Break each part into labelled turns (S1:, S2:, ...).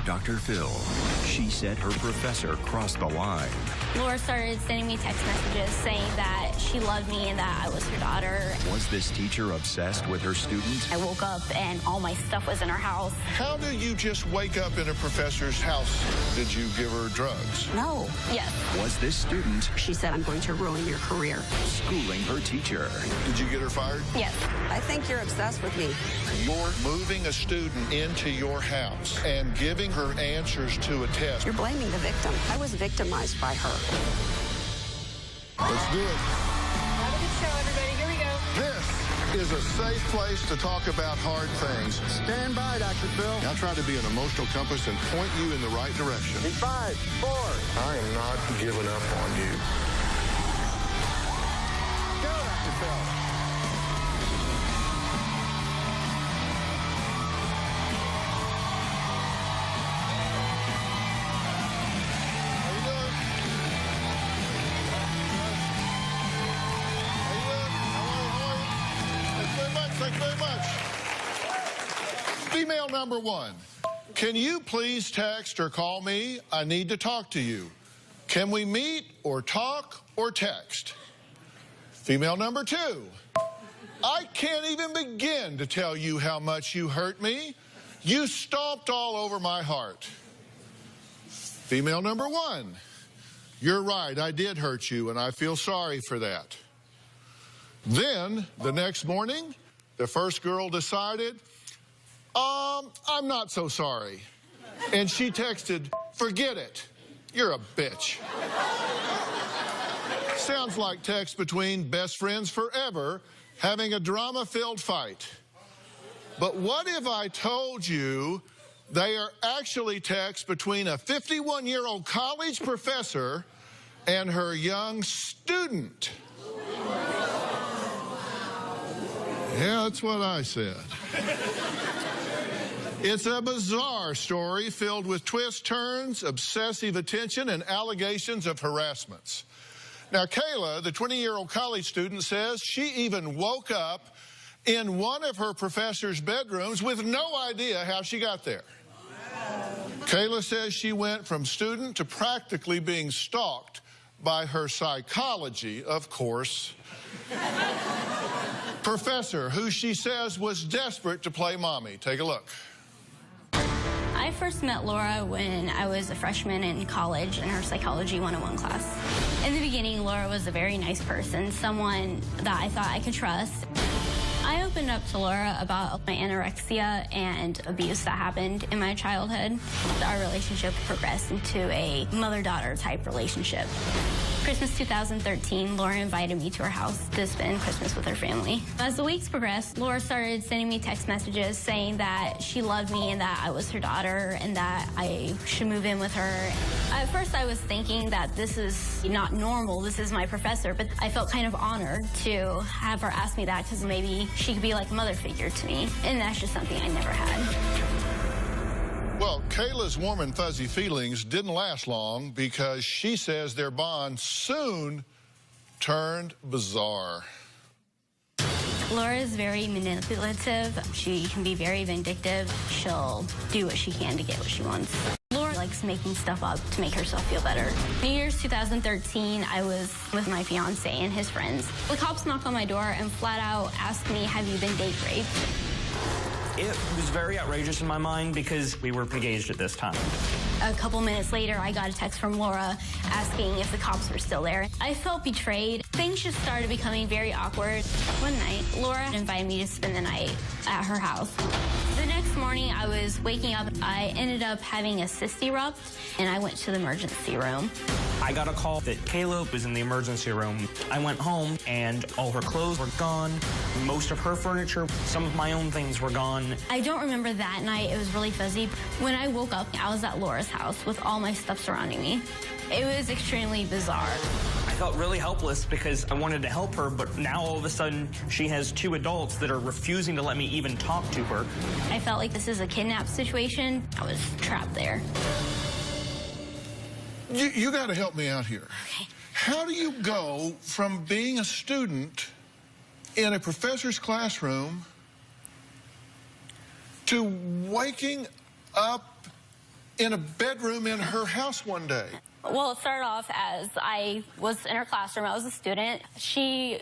S1: Dr. Phil. She said her professor crossed the line.
S2: Laura started sending me text messages saying that she loved me and that I was her daughter.
S1: Was this teacher obsessed with her student?
S2: I woke up and all my stuff was in her house.
S3: How do you just wake up in a professor's house? Did you give her drugs?
S2: No. Yes.
S1: Was this student
S4: She said, I'm going to ruin your career.
S1: schooling her teacher?
S3: Did you get her fired?
S2: Yes.
S4: I think you're obsessed with me.
S3: You're moving a student into your house and giving her answers to a test.
S4: You're blaming the victim. I was victimized by her.
S3: Let's do it.
S5: Have a good show, everybody. Here we go.
S3: This is a safe place to talk about hard things.
S6: Stand by, Dr. Phil.
S3: I'll try to be an emotional compass and point you in the right direction.
S6: In 5, 4.
S3: I am not giving up on you.
S6: Go, Dr. Phil.
S3: How you doing? How you doing? How are you? Thank you very much. Thank you very much. Female number 1. Can you please text or call me? I need to talk to you. Can we meet or talk or text? Female number 2. I can't even begin to tell you how much you hurt me. You stomped all over my heart. Female number 1. You're right, I did hurt you, and I feel sorry for that. Then, the next morning, the first girl decided, I'm not so sorry. And she texted, forget it. You're a bitch. Sounds like text between best friends forever having a drama-filled fight. But what if I told you they are actually texts between a 51-year-old college professor and her young student? Yeah, that's what I said. It's a bizarre story filled with twists, turns, obsessive attention, and allegations of harassments. Now, Kayla, the 20-year-old college student, says she even woke up in one of her professor's bedrooms with no idea how she got there. Kayla says she went from student to practically being stalked by her psychology, of course, professor, who she says was desperate to play mommy. Take a look.
S2: I first met Laura when I was a freshman in college in her Psychology 101 class. In the beginning, Laura was a very nice person, someone that I thought I could trust. I opened up to Laura about my anorexia and abuse that happened in my childhood. Our relationship progressed into a mother-daughter type relationship. Christmas 2013, Laura invited me to her house to spend Christmas with her family. As the weeks progressed, Laura started sending me text messages saying that she loved me and that I was her daughter and that I should move in with her. At first, I was thinking that this is not normal, this is my professor, but I felt kind of honored to have her ask me that because maybe she could be like a mother figure to me, and that's just something I never had.
S3: Well, Kayla's warm and fuzzy feelings didn't last long because she says their bond soon turned bizarre.
S2: Laura is very manipulative. She can be very vindictive. She'll do what she can to get what she wants. Laura likes making stuff up to make herself feel better. New Year's 2013, I was with my fiance and his friends. The cops knocked on my door and flat out asked me, have you been date raped?
S7: It was very outrageous in my mind because we were engaged at this time.
S2: A couple minutes later, I got a text from Laura asking if the cops were still there. I felt betrayed. Things just started becoming very awkward. One night, Laura invited me to spend the night at her house. The next morning, I was waking up. I ended up having a cyst erupt, and I went to the emergency room.
S7: I got a call that Kayla was in the emergency room. I went home, and all her clothes were gone. Most of her furniture, some of my own things were gone.
S2: I don't remember that night. It was really fuzzy. When I woke up, I was at Laura's house with all my stuff surrounding me. It was extremely bizarre.
S7: I felt really helpless because I wanted to help her, but now all of a sudden she has two adults that are refusing to let me even talk to her.
S2: I felt like this is a kidnap situation. I was trapped there.
S3: You got to help me out here.
S2: Okay.
S3: How do you go from being a student in a professor's classroom to waking up in a bedroom in her house one day?
S2: Well, it started off as I was in her classroom. I was a student. She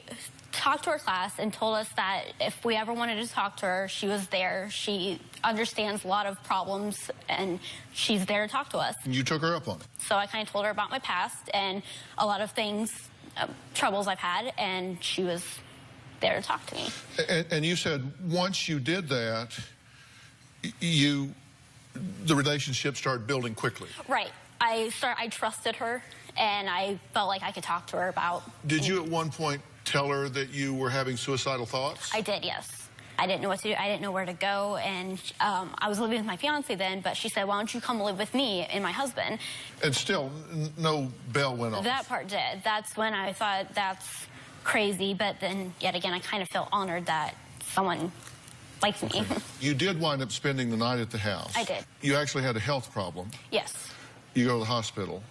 S2: talked to her class and told us that if we ever wanted to talk to her, she was there. She understands a lot of problems, and she's there to talk to us.
S3: And you took her up on it?
S2: So I kind of told her about my past and a lot of things, troubles I've had, and she was there to talk to me.
S3: And you said once you did that, the relationship started building quickly.
S2: Right. I trusted her, and I felt like I could talk to her about...
S3: Did you at one point tell her that you were having suicidal thoughts?
S2: I did, yes. I didn't know what to do. I didn't know where to go, and I was living with my fiance then, but she said, why don't you come live with me and my husband?
S3: And still, no bell went off.
S2: That part did. That's when I thought that's crazy, but then, yet again, I kind of felt honored that someone liked me.
S3: Okay. You did wind up spending the night at the house.
S2: I did.
S3: You actually had a health problem.
S2: Yes.
S3: You go to the hospital.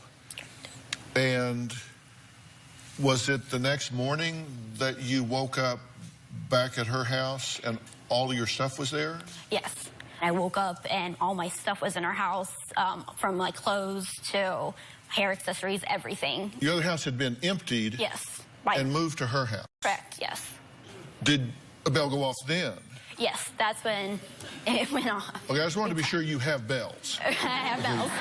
S3: And was it the next morning that you woke up back at her house and all of your stuff was there?
S2: Yes. I woke up and all my stuff was in her house, from like clothes to hair accessories, everything.
S3: Your other house had been emptied.
S2: Yes. Right.
S3: And moved to her house.
S2: Correct, yes.
S3: Did a bell go off then?
S2: Yes, that's when it went off.
S3: Okay, I just wanted to be sure you have bells.
S2: I have bells.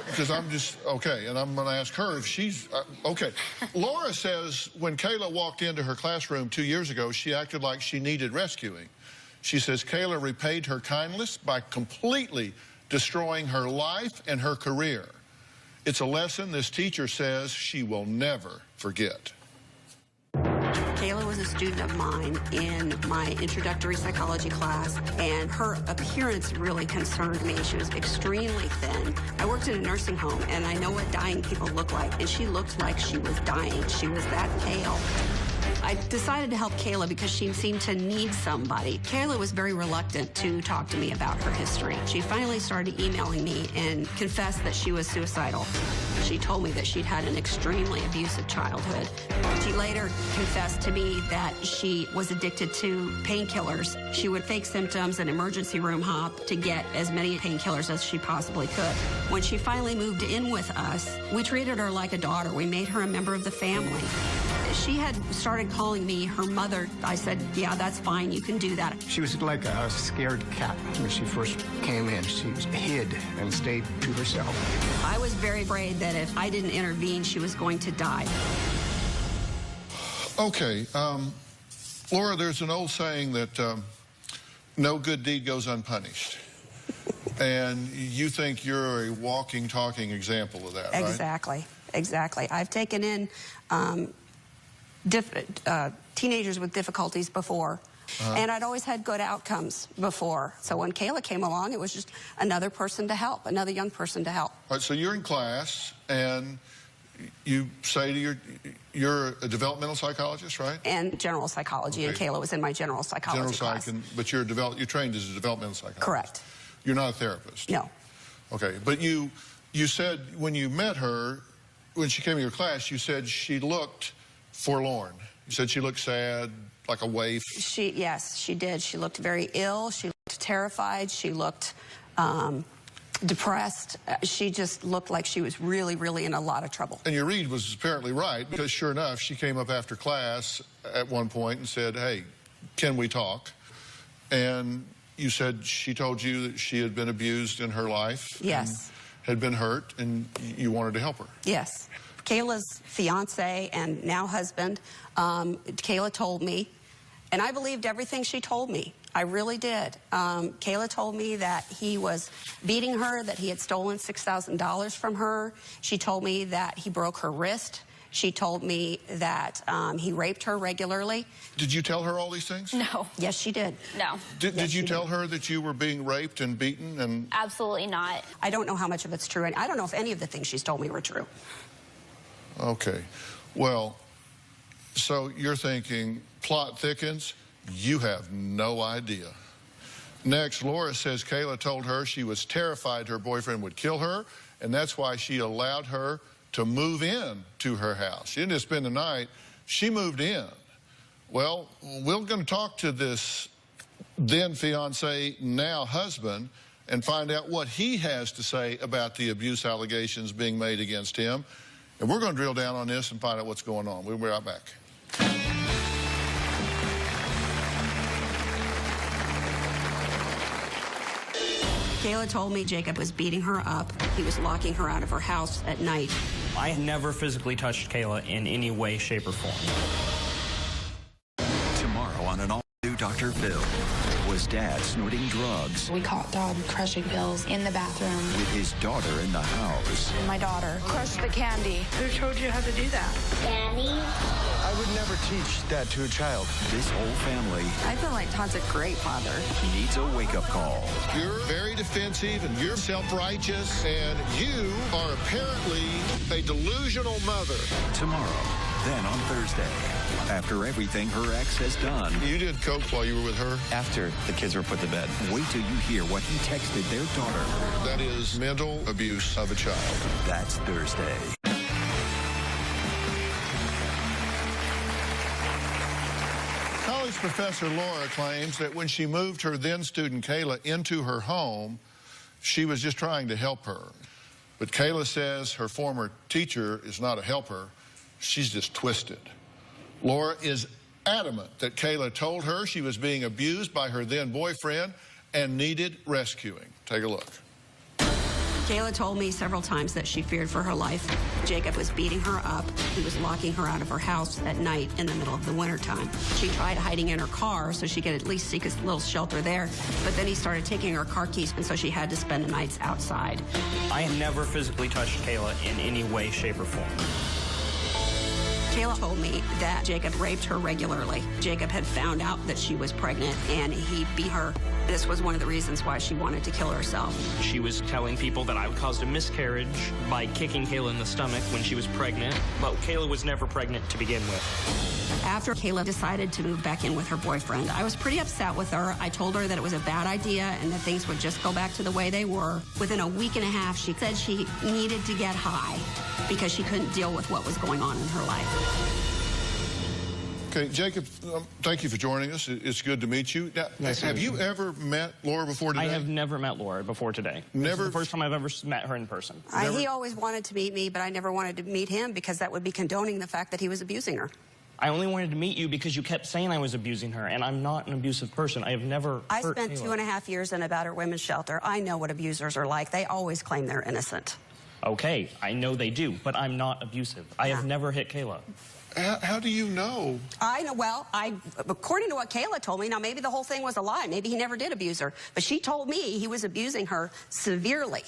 S3: Because I'm just, okay, and I'm going to ask her if she's, okay. Laura says when Kayla walked into her classroom 2 years ago, she acted like she needed rescuing. She says Kayla repaid her kindness by completely destroying her life and her career. It's a lesson this teacher says she will never forget.
S4: Kayla was a student of mine in my introductory psychology class, and her appearance really concerned me. She was extremely thin. I worked in a nursing home, and I know what dying people look like, and she looked like she was dying. She was that pale. I decided to help Kayla because she seemed to need somebody. Kayla was very reluctant to talk to me about her history. She finally started emailing me and confessed that she was suicidal. She told me that she'd had an extremely abusive childhood. She later confessed to me that she was addicted to painkillers. She would fake symptoms and emergency room hop to get as many painkillers as she possibly could. When she finally moved in with us, we treated her like a daughter. We made her a member of the family. She had started calling me her mother. I said, yeah, that's fine. You can do that.
S6: She was like a scared cat when she first came in. She hid and stayed to herself.
S4: I was very afraid that if I didn't intervene, she was going to die.
S3: Okay, Laura, there's an old saying that no good deed goes unpunished. And you think you're a walking, talking example of that, right?
S4: Exactly, exactly. I've taken in teenagers with difficulties before, and I'd always had good outcomes before. So when Kayla came along, it was just another person to help, another young person to help.
S3: All right, so you're in class, and you say to you're a developmental psychologist, right?
S4: And general psychology,
S3: Okay.
S4: and Kayla was in my general psychology class.
S3: But you're trained as a developmental psychologist.
S4: Correct.
S3: You're not a therapist.
S4: No.
S3: Okay, but you said when you met her, when she came to your class, you said she looked forlorn. You said she looked sad, like a waif.
S4: Yes, she did. She looked very ill. She looked terrified. She looked depressed. She just looked like she was really, really in a lot of trouble.
S3: And your read was apparently right, because sure enough, she came up after class at one point and said, hey, can we talk? And you said she told you that she had been abused in her life.
S4: Yes.
S3: And had been hurt, and you wanted to help her.
S4: Yes. Kayla's fiance and now husband, Kayla told me, and I believed everything she told me. I really did. Kayla told me that he was beating her, that he had stolen $6,000 from her. She told me that he broke her wrist. She told me that he raped her regularly.
S3: Did you tell her all these things?
S2: No.
S4: Yes, she did.
S2: No.
S3: Did you tell her that you were being raped and beaten? And
S2: Absolutely not.
S4: I don't know how much of it's true, and I don't know if any of the things she's told me were true.
S3: Okay. Well, so you're thinking plot thickens? You have no idea. Next, Laura says Kayla told her she was terrified her boyfriend would kill her, and that's why she allowed her to move in to her house. She didn't just spend the night, she moved in. Well, we're going to talk to this then fiance, now husband, and find out what he has to say about the abuse allegations being made against him. And we're going to drill down on this and find out what's going on. We'll be right back.
S4: Kayla told me Jacob was beating her up. He was locking her out of her house at night.
S7: I never physically touched Kayla in any way, shape, or form.
S1: Tomorrow on an all-new Dr. Phil. Was Dad snorting drugs
S8: We caught Dad crushing pills in the bathroom.
S1: with his daughter in the house?
S8: My daughter crushed the candy.
S5: Who told you how to do that?
S6: I would never teach that to a child.
S1: This whole family
S4: I feel like Todd's a great father.
S1: needs a wake-up call.
S3: You're very defensive and you're self-righteous, and you are apparently a delusional mother.
S1: Tomorrow, then on Thursday, after everything her ex has done.
S3: You did coke while you were with her?
S9: After the kids were put to bed.
S1: Wait till you hear what he texted their daughter.
S3: That is mental abuse of a child.
S1: That's Thursday.
S3: College professor Laura claims that when she moved her then student Kayla into her home, she was just trying to help her. But Kayla says her former teacher is not a helper. She's just twisted. Laura is adamant that Kayla told her she was being abused by her then boyfriend and needed rescuing. Take a look.
S4: Kayla told me several times that she feared for her life. Jacob was beating her up. He was locking her out of her house at night in the middle of the wintertime. She tried hiding in her car so she could at least seek a little shelter there, but then he started taking her car keys, and so she had to spend the nights outside.
S7: I have never physically touched Kayla in any way, shape, or form.
S4: Kayla told me that Jacob raped her regularly. Jacob had found out that she was pregnant, and he beat her. This was one of the reasons why she wanted to kill herself.
S7: She was telling people that I caused a miscarriage by kicking Kayla in the stomach when she was pregnant, but Kayla was never pregnant to begin with.
S4: After Kayla decided to move back in with her boyfriend, I was pretty upset with her. I told her that it was a bad idea and that things would just go back to the way they were. Within a week and a half, she said she needed to get high because she couldn't deal with what was going on in her life.
S3: Okay, Jacob, thank you for joining us. It's good to meet you. Now, have you ever met Laura before today?
S7: I have never met Laura before today. This is the first time I've ever met her in person.
S4: He always wanted to meet me, but I never wanted to meet him because that would be condoning the fact that he was abusing her.
S7: I only wanted to meet you because you kept saying I was abusing her, and I'm not an abusive person. I have never
S4: I
S7: hurt
S4: spent
S7: Kayla.
S4: 2.5 years in a battered women's shelter. I know what abusers are like. They always claim they're innocent.
S7: Okay, I know they do, but I'm not abusive. I have never hit Kayla.
S3: How do you know?
S4: I know, well, according to what Kayla told me, now maybe the whole thing was a lie. Maybe he never did abuse her. But she told me he was abusing her severely.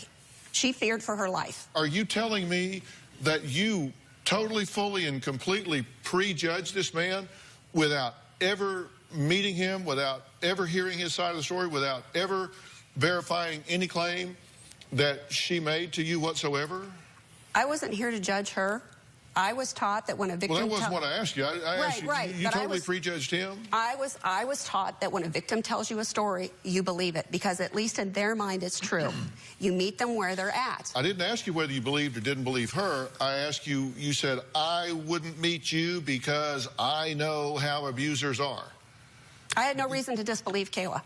S4: She feared for her life.
S3: Are you telling me that you totally, fully, and completely prejudged this man without ever meeting him, without ever hearing his side of the story, without ever verifying any claim that she made to you whatsoever?
S4: I wasn't here to judge her. I was taught that when a victim...
S3: Well, that wasn't what I asked you. I asked you, you totally prejudged him?
S4: I was taught that when a victim tells you a story, you believe it, because at least in their mind it's true. You meet them where they're at.
S3: I didn't ask you whether you believed or didn't believe her. I asked you, you said, I wouldn't meet you because I know how abusers are.
S4: I had no reason to disbelieve Kayla.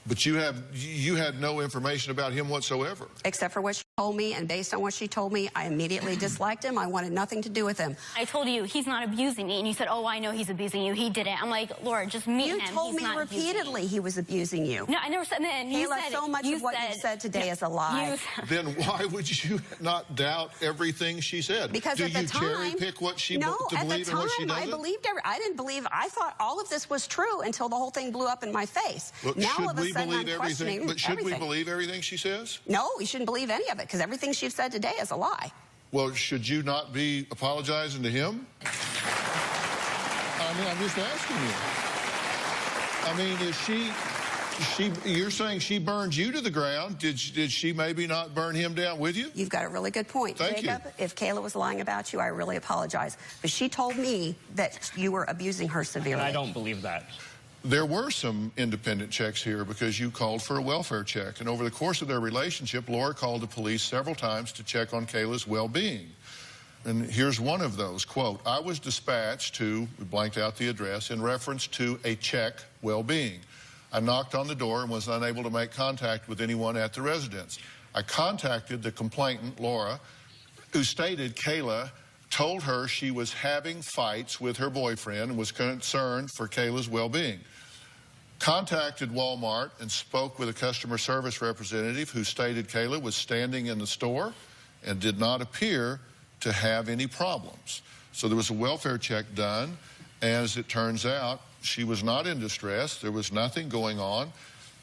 S3: But you had no information about him whatsoever.
S4: Except for what she told me, and based on what she told me, I immediately disliked him. I wanted nothing to do with him.
S2: I told you he's not abusing me, and you said, oh, I know he's abusing you. He did it. I'm like, Laura, just meet him.
S4: You told me repeatedly he was abusing you.
S2: No, I never said that.
S4: Kayla, so much of what you've said today is a lie.
S3: Then why would you not doubt everything she said?
S4: Because at the time,
S3: do you cherry pick what she believed and what she doesn't?
S4: I believed I didn't believe. I thought all of this was true until the whole thing blew up in my face.
S3: Well,
S4: now all
S3: should
S4: of a
S3: we
S4: sudden
S3: believe
S4: I'm questioning
S3: everything? But should we
S4: everything.
S3: believe everything she says?
S4: No, you shouldn't believe any of it because everything she's said today is a lie.
S3: Well, should you not be apologizing to him? I mean, I'm just asking you. I mean, is you're saying she burned you to the ground. Did she maybe not burn him down with you?
S4: You've got a really good point,
S3: Thank
S4: Jacob.
S3: you.
S4: If Kayla was lying about you, I really apologize. But she told me that you were abusing her severely.
S7: And I don't believe that.
S3: There were some independent checks here because you called for a welfare check. And over the course of their relationship, Laura called the police several times to check on Kayla's well-being. And here's one of those, quote, I was dispatched to, we blanked out the address, in reference to a check well-being. I knocked on the door and was unable to make contact with anyone at the residence. I contacted the complainant, Laura, who stated Kayla told her she was having fights with her boyfriend and was concerned for Kayla's well-being. Contacted Walmart and spoke with a customer service representative who stated Kayla was standing in the store and did not appear to have any problems. So there was a welfare check done. As it turns out, she was not in distress. There was nothing going on.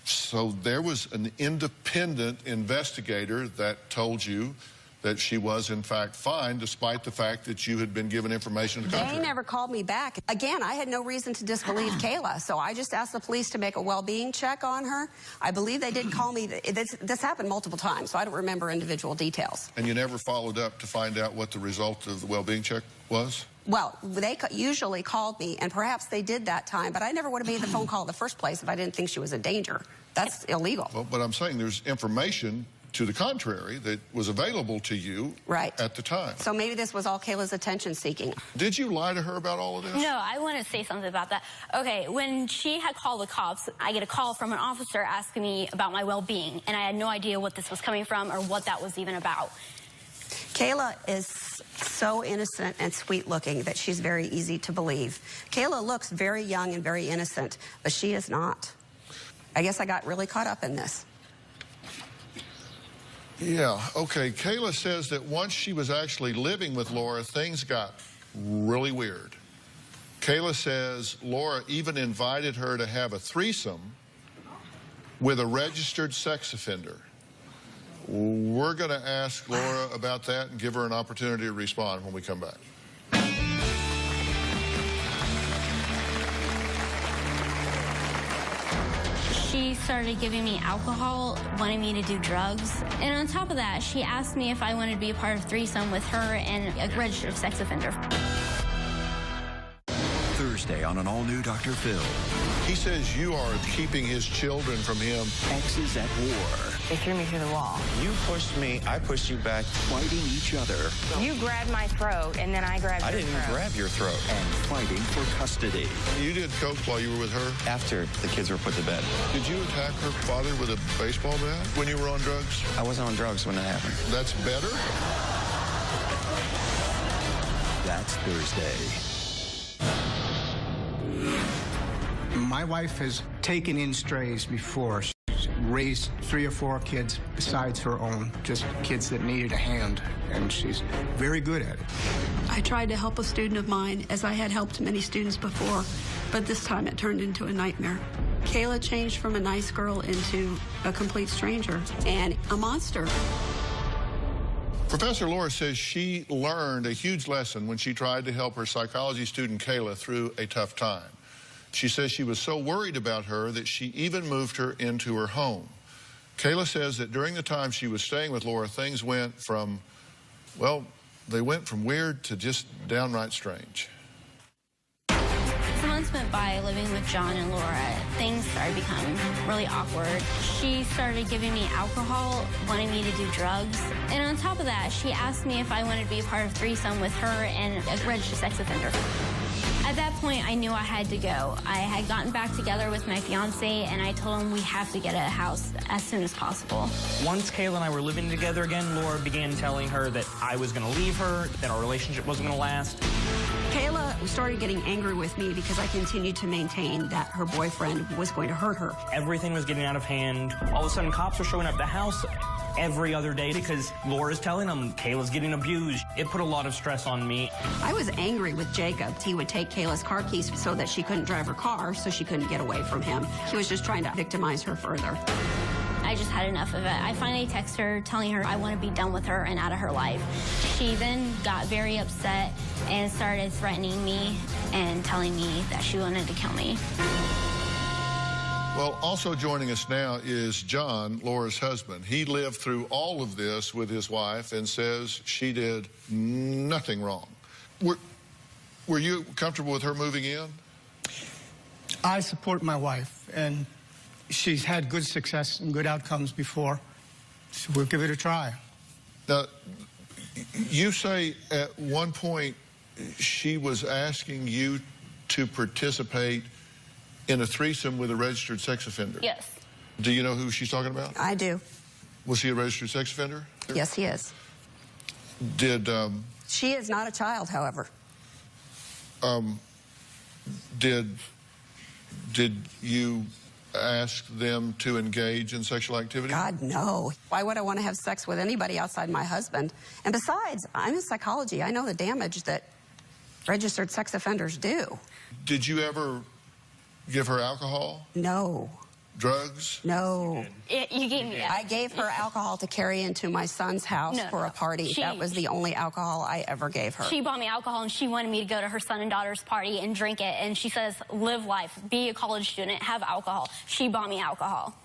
S3: So there was an independent investigator that told you that she was, in fact, fine, despite the fact that you had been given information to the contrary.
S4: They never called me back. Again, I had no reason to disbelieve Kayla, so I just asked the police to make a well-being check on her. I believe they did call me. This happened multiple times, so I don't remember individual details.
S3: And you never followed up to find out what the result of the well-being check was?
S4: Well, they usually called me, and perhaps they did that time, but I never would have made the phone call in the first place if I didn't think she was a danger. That's illegal.
S3: Well, but I'm saying there's information to the contrary that was available to you at the time.
S4: So maybe this was all Kayla's attention seeking.
S3: Did you lie to her about all of this?
S2: No, I want to say something about that. Okay, when she had called the cops, I get a call from an officer asking me about my well-being, and I had no idea what this was coming from or what that was even about.
S4: Kayla is so innocent and sweet looking that she's very easy to believe. Kayla looks very young and very innocent, but she is not. I guess I got really caught up in this.
S3: Yeah, okay. Kayla says that once she was actually living with Laura, things got really weird. Kayla says Laura even invited her to have a threesome with a registered sex offender. We're going to ask Laura about that and give her an opportunity to respond when we come back.
S2: She started giving me alcohol, wanting me to do drugs. And on top of that, she asked me if I wanted to be a part of threesome with her and a registered sex offender.
S1: Thursday on an all-new Dr. Phil.
S3: He says you are keeping his children from him.
S1: Exes at war.
S8: They threw me through the wall.
S9: You pushed me, I pushed you back.
S1: Fighting each other.
S8: You grabbed my throat, and then I grabbed your throat.
S9: I didn't grab your throat.
S1: And fighting for custody.
S3: You did coke while you were with her?
S9: After the kids were put to bed.
S3: Did you attack her father with a baseball bat when you were on drugs?
S9: I wasn't on drugs when that happened.
S3: That's better?
S1: That's Thursday.
S6: My wife has taken in strays before. She's raised 3 or 4 kids besides her own, just kids that needed a hand, and she's very good at it.
S4: I tried to help a student of mine, as I had helped many students before, but this time it turned into a nightmare. Kayla changed from a nice girl into a complete stranger and a monster.
S3: Professor Laura says she learned a huge lesson when she tried to help her psychology student Kayla through a tough time. She says she was so worried about her that she even moved her into her home. Kayla says that during the time she was staying with Laura, things went from, well, they went from weird to just downright strange.
S2: Some months went by living with John and Laura. Things started becoming really awkward. She started giving me alcohol, wanting me to do drugs. And on top of that, she asked me if I wanted to be a part of threesome with her and a registered sex offender. At that point, I knew I had to go. I had gotten back together with my fiance, and I told him we have to get a house as soon as possible.
S7: Once Kayla and I were living together again, Laura began telling her that I was going to leave her, that our relationship wasn't going to last.
S4: Kayla started getting angry with me because I continued to maintain that her boyfriend was going to hurt her.
S7: Everything was getting out of hand. All of a sudden, cops were showing up at the house every other day because Laura's telling them Kayla's getting abused. It put a lot of stress on me.
S4: I was angry with Jacob. He would take Kayla's car keys so that she couldn't drive her car, so she couldn't get away from him. He was just trying to victimize her further.
S2: I just had enough of it. I finally texted her telling her I want to be done with her and out of her life. She then got very upset and started threatening me and telling me that she wanted to kill me.
S3: Well, also joining us now is John, Laura's husband. He lived through all of this with his wife and says she did nothing wrong. Were you comfortable with her moving in?
S6: I support my wife, and she's had good success and good outcomes before, so we'll give it a try.
S3: Now, you say at one point she was asking you to participate in a threesome with a registered sex offender.
S2: Yes.
S3: Do you know who she's talking about?
S4: I do.
S3: Was he a registered sex offender?
S4: Yes, he is.
S3: Did
S4: She is not a child, however.
S3: did you ask them to engage in sexual activity?
S4: God, no. Why would I want to have sex with anybody outside my husband? And besides, I'm in psychology. I know the damage that registered sex offenders do.
S3: Did you ever give her alcohol?
S4: No.
S3: Drugs?
S4: No.
S2: You gave me.
S4: I gave her alcohol to carry into my son's house for a party. That was the only alcohol I ever gave her.
S2: She bought me alcohol, and she wanted me to go to her son and daughter's party and drink it. And she says, live life, be a college student, have alcohol. She bought me alcohol.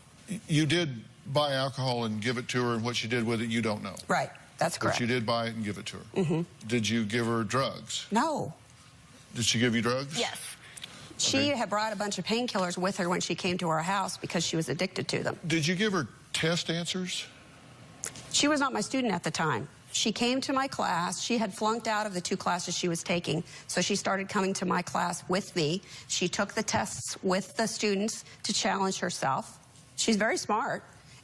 S3: You did buy alcohol and give it to her, and what she did with it, you don't know.
S4: Right. That's correct.
S3: But you did buy it and give it to her. Did you give her drugs?
S4: No.
S3: Did she give you drugs?
S2: Yes.
S4: She had brought a bunch of painkillers with her when she came to our house because she was addicted to them.
S3: Did you give her test answers?
S4: She was not my student at the time. She came to my class. She had flunked out of the 2 classes she was taking, so she started coming to my class with me. She took the tests with the students to challenge herself. She's very smart.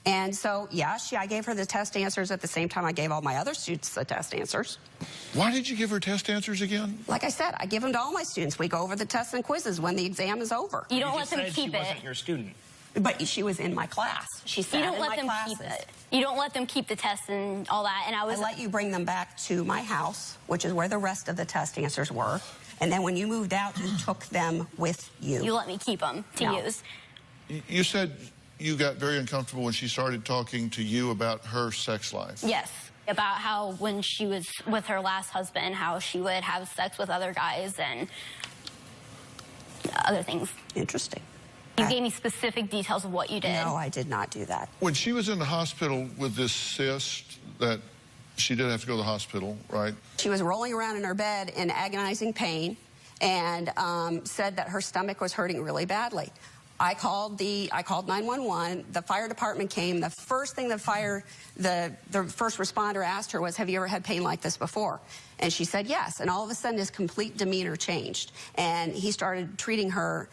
S4: And so, yeah, I gave her the test answers at the same time I gave all my other students the test answers.
S3: Why did you give her test answers again?
S4: Like I said, I give them to all my students. We go over the tests and quizzes when the exam is over.
S2: You don't let them keep
S7: she wasn't your student.
S4: But she was in my class. She sat
S2: You don't
S4: in
S2: let
S4: my
S2: them
S4: classes.
S2: keep it. You don't let them keep the tests and all that. And I
S4: let you bring them back to my house, which is where the rest of the test answers were. And then when you moved out, you took them with you.
S2: You let me keep them to use.
S3: You said you got very uncomfortable when she started talking to you about her sex life.
S2: Yes. About how when she was with her last husband, how she would have sex with other guys and other things.
S4: Interesting.
S2: You gave me specific details of what you did.
S4: No, I did not do that.
S3: When she was in the hospital with this cyst, that she did have to go to the hospital, right?
S4: She was rolling around in her bed in agonizing pain and said that her stomach was hurting really badly. I called 911. The fire department came. The first thing the first responder asked her was, have you ever had pain like this before? And she said yes. And all of a sudden, his complete demeanor changed. And he started treating her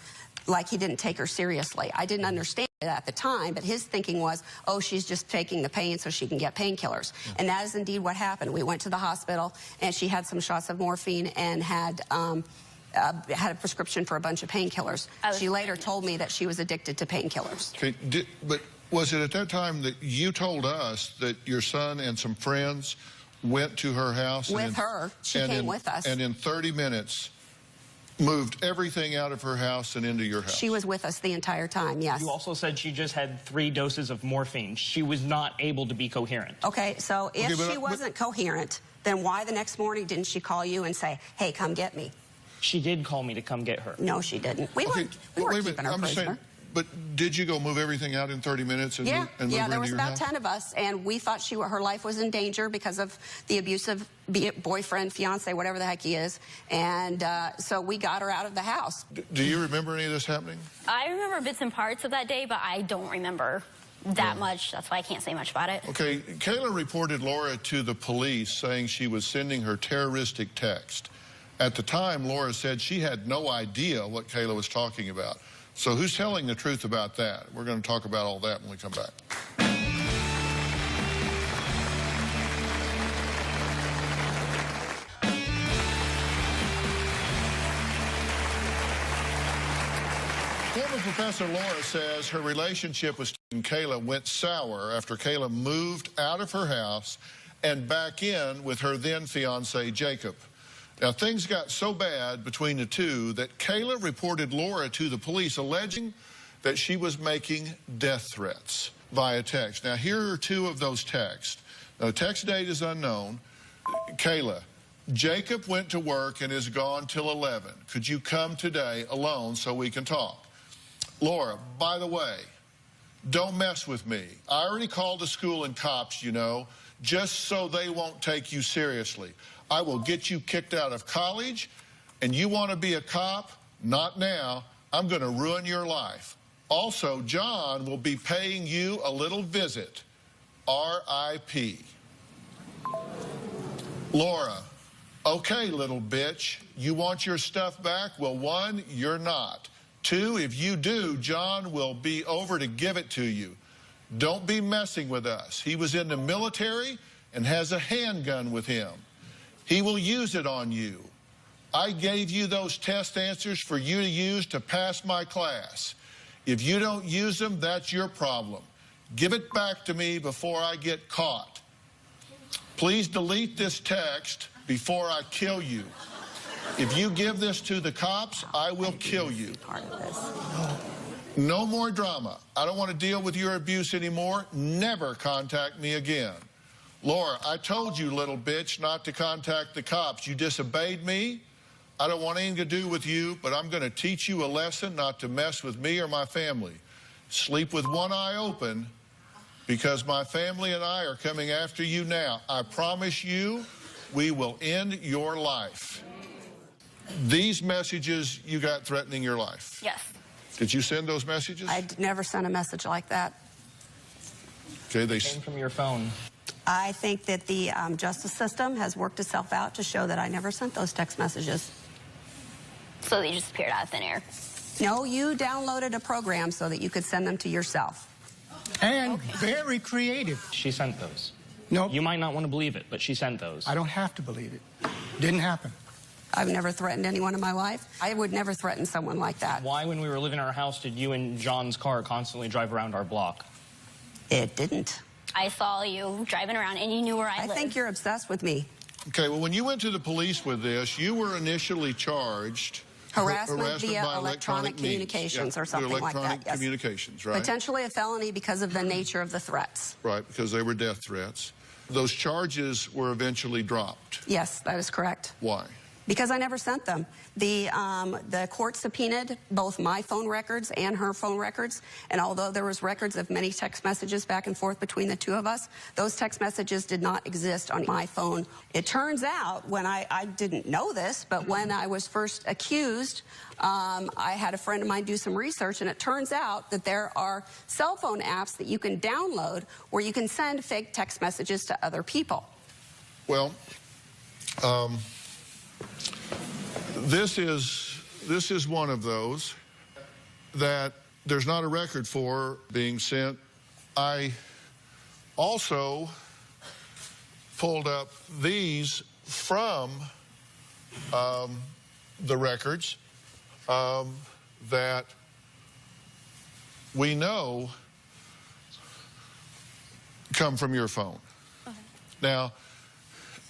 S4: like he didn't take her seriously. I didn't understand it at the time, but his thinking was, oh, she's just taking the pain so she can get painkillers. And that is indeed what happened. We went to the hospital, and she had some shots of morphine and had a prescription for a bunch of painkillers. She later told me that she was addicted to painkillers.
S3: Okay, but was it at that time that you told us that your son and some friends went to her house?
S4: With her. She came with us.
S3: And in 30 minutes, moved everything out of her house and into your house?
S4: She was with us the entire time, yes.
S7: You also said she just had 3 doses of morphine. She was not able to be coherent.
S4: Okay, so if she wasn't coherent, then why the next morning didn't she call you and say, hey, come get me?
S7: She did call me to come get her.
S4: No, she didn't. We weren't keeping her prisoner.
S3: But did you go move everything out in 30 minutes and move her
S4: there
S3: into
S4: was
S3: your
S4: about
S3: house?
S4: 10 of us, and we thought her life was in danger because of the abusive boyfriend, fiance, whatever the heck he is, and so we got her out of the house.
S3: Do you remember any of this happening?
S2: I remember bits and parts of that day, but I don't remember that much. That's why I can't say much about it.
S3: Okay, Kayla reported Laura to the police saying she was sending her terroristic text. At the time, Laura said she had no idea what Kayla was talking about. So who's telling the truth about that? We're going to talk about all that when we come back. Former Professor Laura says her relationship with Kayla went sour after Kayla moved out of her house and back in with her then fiance, Jacob. Now, things got so bad between the two that Kayla reported Laura to the police, alleging that she was making death threats via text. Now, here are 2 of those texts. Now, the text date is unknown. Kayla, Jacob went to work and is gone till 11. Could you come today alone so we can talk? Laura, by the way, don't mess with me. I already called the school and cops, you know, just so they won't take you seriously. I will get you kicked out of college, and you want to be a cop? Not now. I'm going to ruin your life. Also, John will be paying you a little visit. R.I.P. Laura, okay, little bitch. You want your stuff back? Well, 1, you're not. 2, if you do, John will be over to give it to you. Don't be messing with us. He was in the military and has a handgun with him. He will use it on you. I gave you those test answers for you to use to pass my class. If you don't use them, that's your problem. Give it back to me before I get caught. Please delete this text before I kill you. If you give this to the cops, I will kill you. No more drama. I don't want to deal with your abuse anymore. Never contact me again. Laura, I told you, little bitch, not to contact the cops. You disobeyed me. I don't want anything to do with you, but I'm going to teach you a lesson not to mess with me or my family. Sleep with one eye open, because my family and I are coming after you now. I promise you, we will end your life. These messages you got threatening your life.
S2: Yes.
S3: Did you send those messages?
S4: I never sent a message like that.
S3: Okay, they
S7: Came from your phone.
S4: I think that the justice system has worked itself out to show that I never sent those text messages.
S2: So they just appeared out of thin air.
S4: No, you downloaded a program so that you could send them to yourself.
S6: And very creative.
S7: She sent those.
S6: Nope.
S7: You might not want to believe it, but she sent those.
S6: I don't have to believe it. Didn't happen.
S4: I've never threatened anyone in my life. I would never threaten someone like that.
S7: Why, when we were living in our house, did you and John's car constantly drive around our block?
S4: It didn't.
S2: I saw you driving around and you knew where I lived.
S4: I think you're obsessed with me.
S3: Okay, well, when you went to the police with this, you were initially charged
S4: Harassment via
S3: by
S4: electronic communications or something like that.
S3: Electronic
S4: Yes.
S3: communications, right?
S4: Potentially a felony because of the nature of the threats.
S3: Right, because they were death threats. Those charges were eventually dropped.
S4: Yes, that is correct.
S3: Why?
S4: Because I never sent them. The court subpoenaed both my phone records and her phone records, and although there was records of many text messages back and forth between the two of us, those text messages did not exist on my phone. It turns out, when I didn't know this, but when I was first accused, I had a friend of mine do some research, and it turns out that there are cell phone apps that you can download where you can send fake text messages to other people.
S3: Well, this is one of those that there's not a record for being sent. I also pulled up these from the records that we know come from your phone. Okay. Now,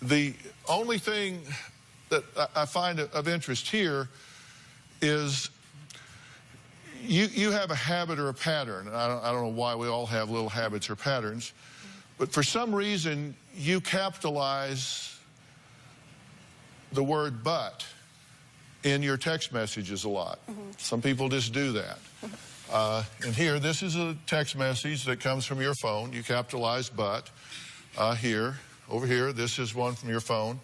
S3: the only thing that I find of interest here is you have a habit or a pattern. I don't know why we all have little habits or patterns, but for some reason you capitalize the word "but" in your text messages a lot. Some people just do that. And here, this is a text message that comes from your phone. You capitalize "but." Here, over here, this is one from your phone.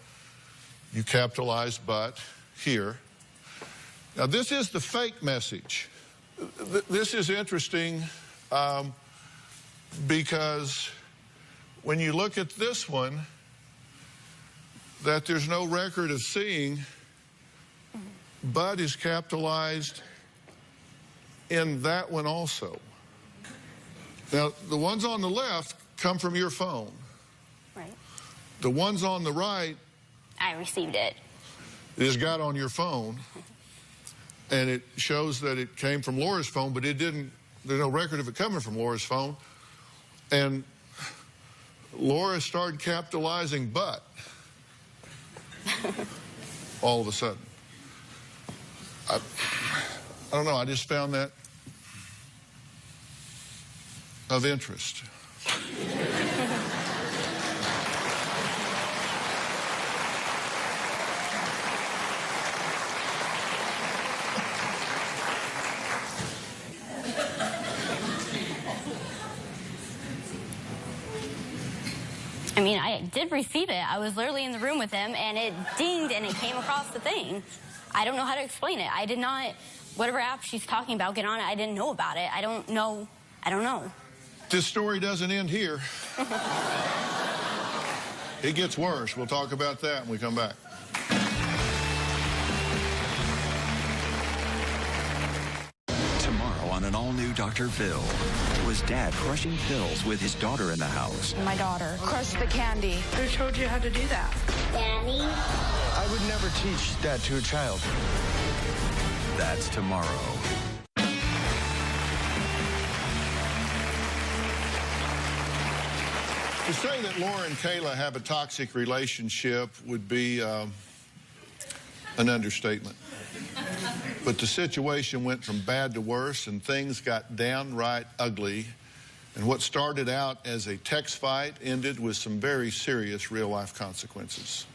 S3: You capitalize "but" here. Now, this is the fake message. This is interesting because when you look at this one, that there's no record of seeing, "but" is capitalized in that one also. Now, the ones on the left come from your phone.
S2: Right.
S3: The ones on the right,
S2: I received it.
S3: It got on your phone, and it shows that it came from Laura's phone, but it didn't, there's no record of it coming from Laura's phone. And Laura started capitalizing "but" all of a sudden. I don't know, I just found that of interest.
S2: I mean, I did receive it. I was literally in the room with him, and it dinged, and it came across the thing. I don't know how to explain it. I did not, whatever app she's talking about, get on it. I didn't know about it. I don't know.
S3: This story doesn't end here. It gets worse. We'll talk about that when we come back.
S1: Dr. Phil. Was Dad crushing pills with his daughter in the house?
S8: My daughter crushed the candy.
S5: Who told you how to do that?
S2: Daddy?
S9: I would never teach that to a child.
S1: That's tomorrow.
S3: To say that Laura and Kayla have a toxic relationship would be an understatement. But the situation went from bad to worse, and things got downright ugly. And what started out as a text fight ended with some very serious real-life consequences.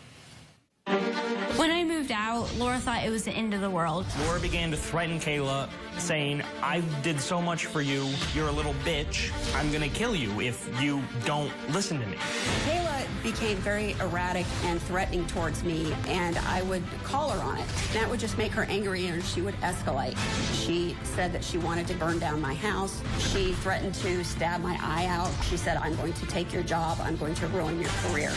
S2: When I moved out, Laura thought it was the end of the world.
S7: Laura began to threaten Kayla, saying, I did so much for you. You're a little bitch. I'm going to kill you if you don't listen to me.
S4: Kayla became very erratic and threatening towards me, and I would call her on it. That would just make her angry, and she would escalate. She said that she wanted to burn down my house. She threatened to stab my eye out. She said, I'm going to take your job. I'm going to ruin your career.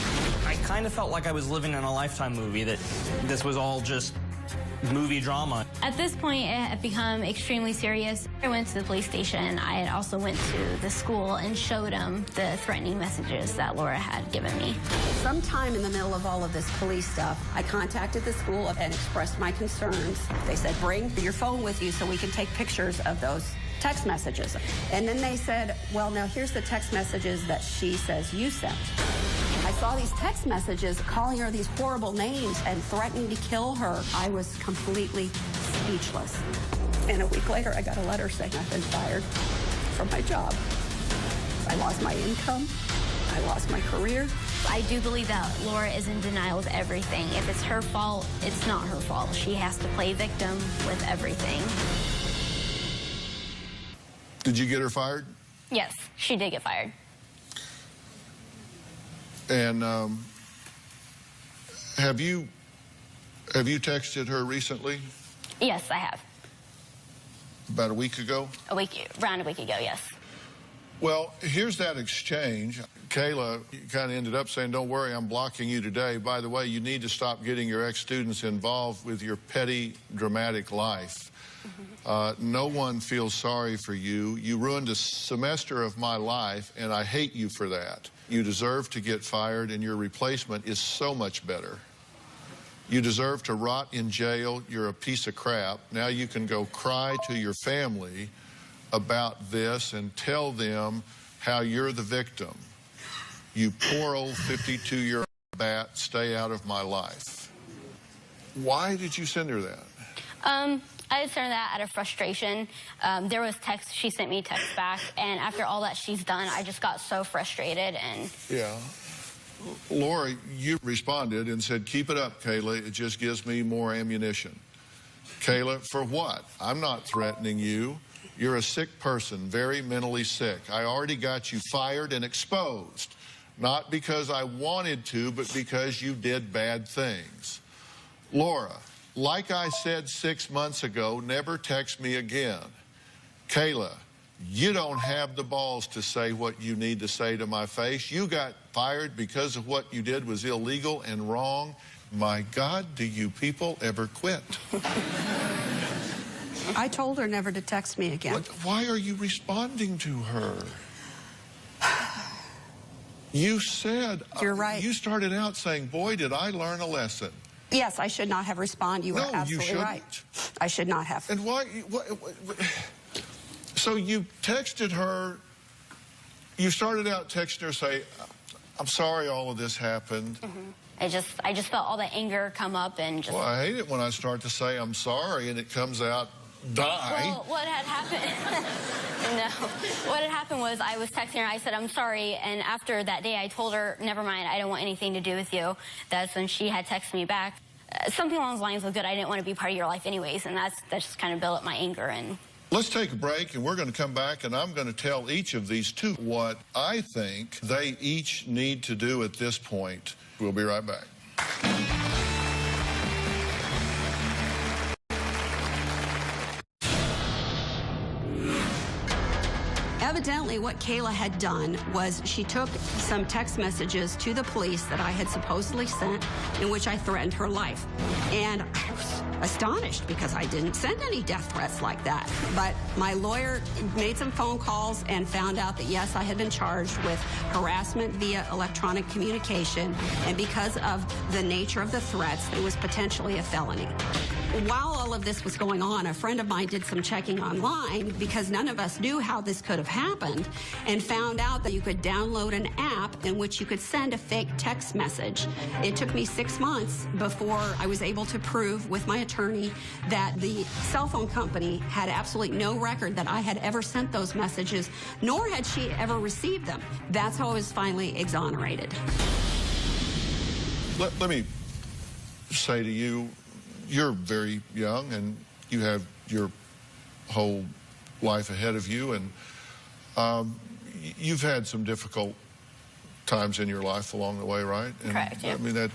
S7: I kind of felt like I was living in a Lifetime movie, that this was all just movie drama.
S2: At this point, it had become extremely serious. I went to the police station. I had also went to the school and showed them the threatening messages that Laura had given me.
S4: Sometime in the middle of all of this police stuff, I contacted the school and expressed my concerns. They said, bring your phone with you so we can take pictures of those text messages. And then they said, well, now here's the text messages that she says you sent. I saw these text messages calling her these horrible names and threatening to kill her. I was completely speechless. And a week later, I got a letter saying I've been fired from my job. I lost my income. I lost my career.
S2: I do believe that Laura is in denial with everything. If it's her fault, it's not her fault. She has to play victim with everything.
S3: Did you get her fired?
S2: Yes, she did get fired.
S3: And have you texted her recently?
S2: Yes, I have.
S3: About a week ago?
S2: Around a week ago, yes.
S3: Well, here's that exchange. Kayla kind of ended up saying, don't worry, I'm blocking you today. By the way, you need to stop getting your ex-students involved with your petty, dramatic life. No one feels sorry for you. You ruined a semester of my life, and I hate you for that. You deserve to get fired, and your replacement is so much better. You deserve to rot in jail. You're a piece of crap. Now you can go cry to your family about this and tell them how you're the victim. You poor old 52-year-old bat, stay out of my life. Why did you send her that?
S2: I just sent that out of frustration. There was text, she sent me text back, and after all that she's done, I just got so frustrated. And
S3: yeah. Laura, you responded and said, keep it up, Kayla. It just gives me more ammunition. Kayla, for what? I'm not threatening you. You're a sick person, very mentally sick. I already got you fired and exposed, not because I wanted to, but because you did bad things. Laura, like I said 6 months ago, never text me again. Kayla, you don't have the balls to say what you need to say to my face. You got fired because of what you did was illegal and wrong. My God, do you people ever quit?
S4: I told her never to text me again.
S3: Why are you responding to her? You said...
S4: You're right.
S3: You started out saying, boy, did I learn a lesson.
S4: Yes, I should not have responded. You are absolutely right. I should not have.
S3: And why... So you texted her, you started out texting her, say, I'm sorry all of this happened.
S2: I just felt all the anger come up and just...
S3: Well, I hate it when I start to say I'm sorry and it comes out, die.
S2: Well, what had happened... No. What had happened was I was texting her, I said, I'm sorry, and after that day I told her, never mind, I don't want anything to do with you. That's when she had texted me back. Something along those lines of, good, I didn't want to be part of your life anyways, and that just kind of built up my anger. And
S3: let's take a break, and we're going to come back, and I'm going to tell each of these two what I think they each need to do at this point. We'll be right back.
S4: Evidently, what Kayla had done was she took some text messages to the police that I had supposedly sent in which I threatened her life. And I was astonished because I didn't send any death threats like that. But my lawyer made some phone calls and found out that, yes, I had been charged with harassment via electronic communication, and because of the nature of the threats, it was potentially a felony. While all of this was going on, a friend of mine did some checking online because none of us knew how this could have happened, and found out that you could download an app in which you could send a fake text message. It took me 6 months before I was able to prove with my attorney that the cell phone company had absolutely no record that I had ever sent those messages, nor had she ever received them. That's how I was finally exonerated.
S3: Let me say to you, you're very young and you have your whole life ahead of you, and you've had some difficult times in your life along the way, right? And,
S2: correct, yeah.
S3: I mean,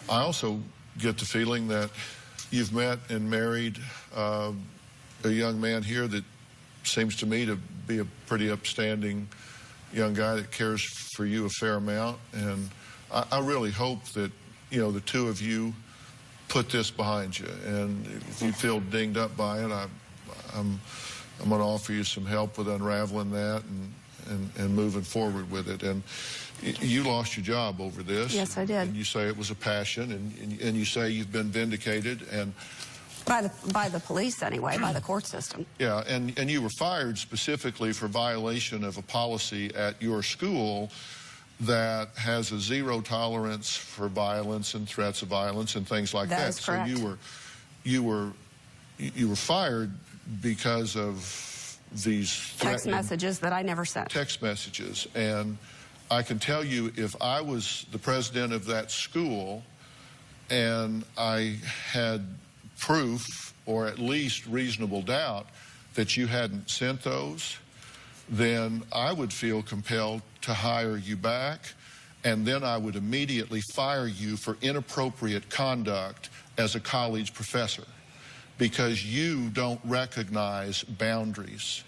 S3: I also get the feeling that you've met and married a young man here that seems to me to be a pretty upstanding young guy that cares for you a fair amount, and I really hope that, you know, the two of you put this behind you, and if you feel dinged up by it, I'm going to offer you some help with unraveling that and moving forward with it. And you lost your job over this.
S4: Yes, I did.
S3: And you say it was a passion, and you say you've been vindicated, and
S4: by the police anyway, by the court system.
S3: yeah, and you were fired specifically for violation of a policy at your school that has a zero tolerance for violence and threats of violence and things like that.
S4: That is correct.
S3: So you were fired because of these
S4: Text messages that I never sent.
S3: Text messages. And I can tell you, if I was the president of that school and I had proof or at least reasonable doubt that you hadn't sent those, then I would feel compelled to hire you back, and then I would immediately fire you for inappropriate conduct as a college professor because you don't recognize boundaries.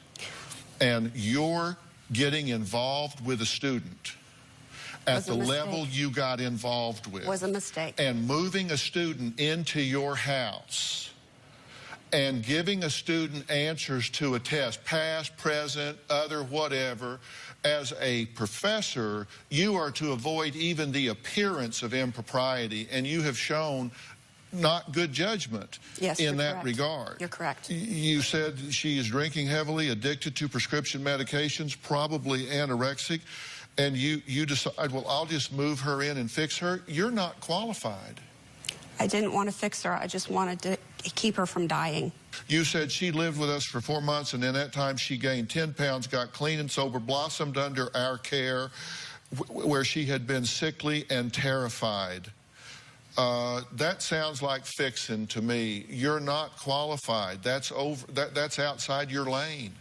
S3: And you're getting involved with a student at the level you got involved with.
S4: Was a mistake.
S3: And moving a student into your house and giving a student answers to a test, past, present, other, whatever. As a professor, you are to avoid even the appearance of impropriety, and you have shown not good judgment in that regard.
S4: You're correct.
S3: You said she is drinking heavily, addicted to prescription medications, probably anorexic, and you decide, well, I'll just move her in and fix her. You're not qualified.
S4: I didn't want to fix her. I just wanted to keep her from dying.
S3: You said she lived with us for 4 months, and in that time she gained 10 pounds, got clean and sober, blossomed under our care, where she had been sickly and terrified. That sounds like fixing to me. You're not qualified. That's outside your lane.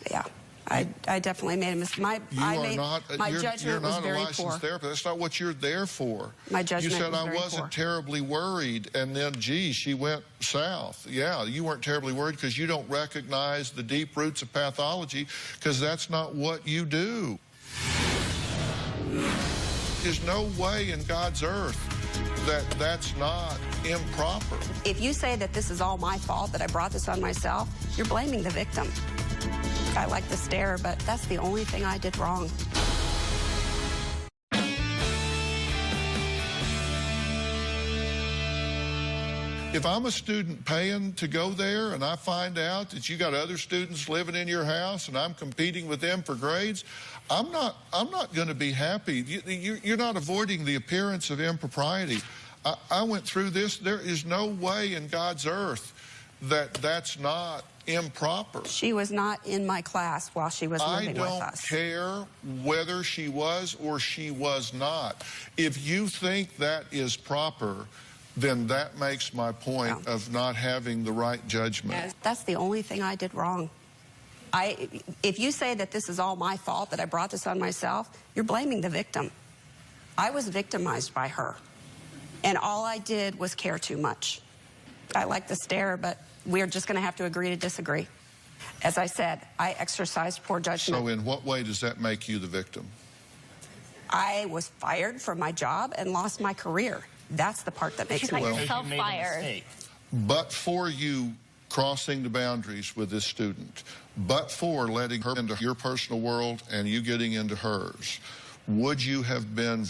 S4: Yeah. I definitely made a mistake. My judgment was very poor. You're not a licensed therapist.
S3: That's not what you're there for.
S4: My judgment was very poor.
S3: You said I wasn't terribly worried, and then, gee, she went south. Yeah, you weren't terribly worried because you don't recognize the deep roots of pathology, because that's not what you do. There's no way in God's earth that that's not improper.
S4: If you say that this is all my fault, that I brought this on myself, you're blaming the victim. I like the stare, but that's the only thing I did wrong.
S3: If I'm a student paying to go there and I find out that you got other students living in your house and I'm competing with them for grades, I'm not going to be happy. You're not avoiding the appearance of impropriety. I went through this. There is no way in God's earth that that's not improper.
S4: She was not in my class while she was living with us.
S3: I don't care whether she was or she was not. If you think that is proper, then that makes my point of not having the right judgment.
S4: That's the only thing I did wrong. If you say that this is all my fault, that I brought this on myself, you're blaming the victim. I was victimized by her, and all I did was care too much. I like the stare, but we're just going to have to agree to disagree. As I said, I exercised poor judgment.
S3: So in what way does that make you the victim?
S4: I was fired from my job and lost my career. That's the part that makes me
S2: self-fired.
S3: but for you crossing the boundaries with this student, but for letting her into your personal world and you getting into hers, would you have been